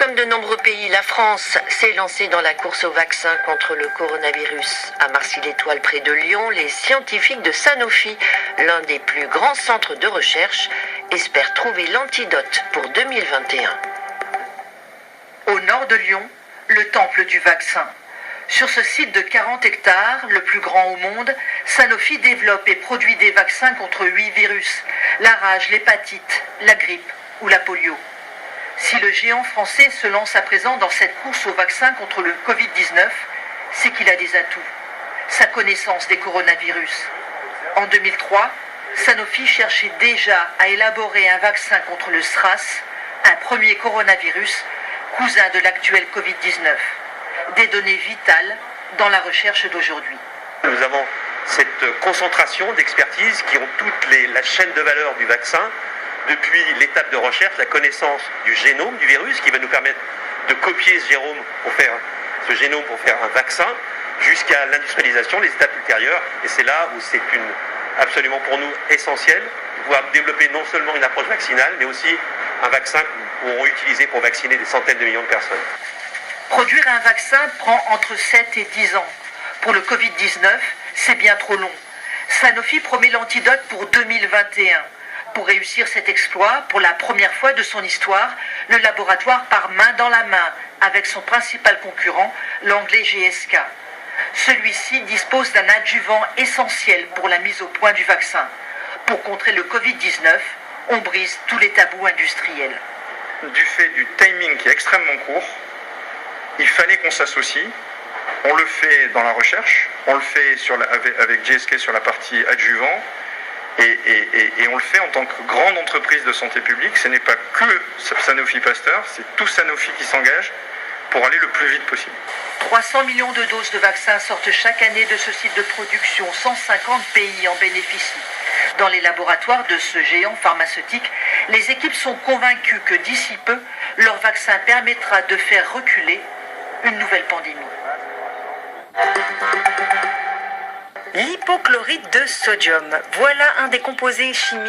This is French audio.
Comme de nombreux pays, la France s'est lancée dans la course au vaccin contre le coronavirus. À Marcy-l'Étoile, près de Lyon, les scientifiques de Sanofi, l'un des plus grands centres de recherche, espèrent trouver l'antidote pour 2021. Au nord de Lyon, le temple du vaccin. Sur ce site de 40 hectares, le plus grand au monde, Sanofi développe et produit des vaccins contre 8 virus, la rage, l'hépatite, la grippe ou la polio. Si le géant français se lance à présent dans cette course au vaccin contre le Covid-19, c'est qu'il a des atouts. Sa connaissance des coronavirus. En 2003, Sanofi cherchait déjà à élaborer un vaccin contre le SRAS, un premier coronavirus, cousin de l'actuel Covid-19. Des données vitales dans la recherche d'aujourd'hui. Nous avons cette concentration d'expertise qui ont toute la chaîne de valeur du vaccin, depuis l'étape de recherche, la connaissance du génome du virus qui va nous permettre de copier ce génome pour faire un vaccin, jusqu'à l'industrialisation, les étapes ultérieures. Et c'est là où c'est absolument pour nous essentiel de pouvoir développer non seulement une approche vaccinale, mais aussi un vaccin que nous pourrons utiliser pour vacciner des centaines de millions de personnes. Produire un vaccin prend entre 7 et 10 ans. Pour le Covid-19, c'est bien trop long. Sanofi promet l'antidote pour 2021. Pour réussir cet exploit, pour la première fois de son histoire, le laboratoire part main dans la main avec son principal concurrent, l'anglais GSK. Celui-ci dispose d'un adjuvant essentiel pour la mise au point du vaccin. Pour contrer le Covid-19, on brise tous les tabous industriels. Du fait du timing qui est extrêmement court, il fallait qu'on s'associe. On le fait dans la recherche, on le fait avec GSK sur la partie adjuvant, et on le fait en tant que grande entreprise de santé publique. Ce n'est pas que Sanofi Pasteur, c'est tout Sanofi qui s'engage pour aller le plus vite possible. 300 millions de doses de vaccins sortent chaque année de ce site de production. 150 pays en bénéficient. Dans les laboratoires de ce géant pharmaceutique, les équipes sont convaincues que d'ici peu, leur vaccin permettra de faire reculer une nouvelle pandémie. L'hypochlorite de sodium, voilà un des composés chimiques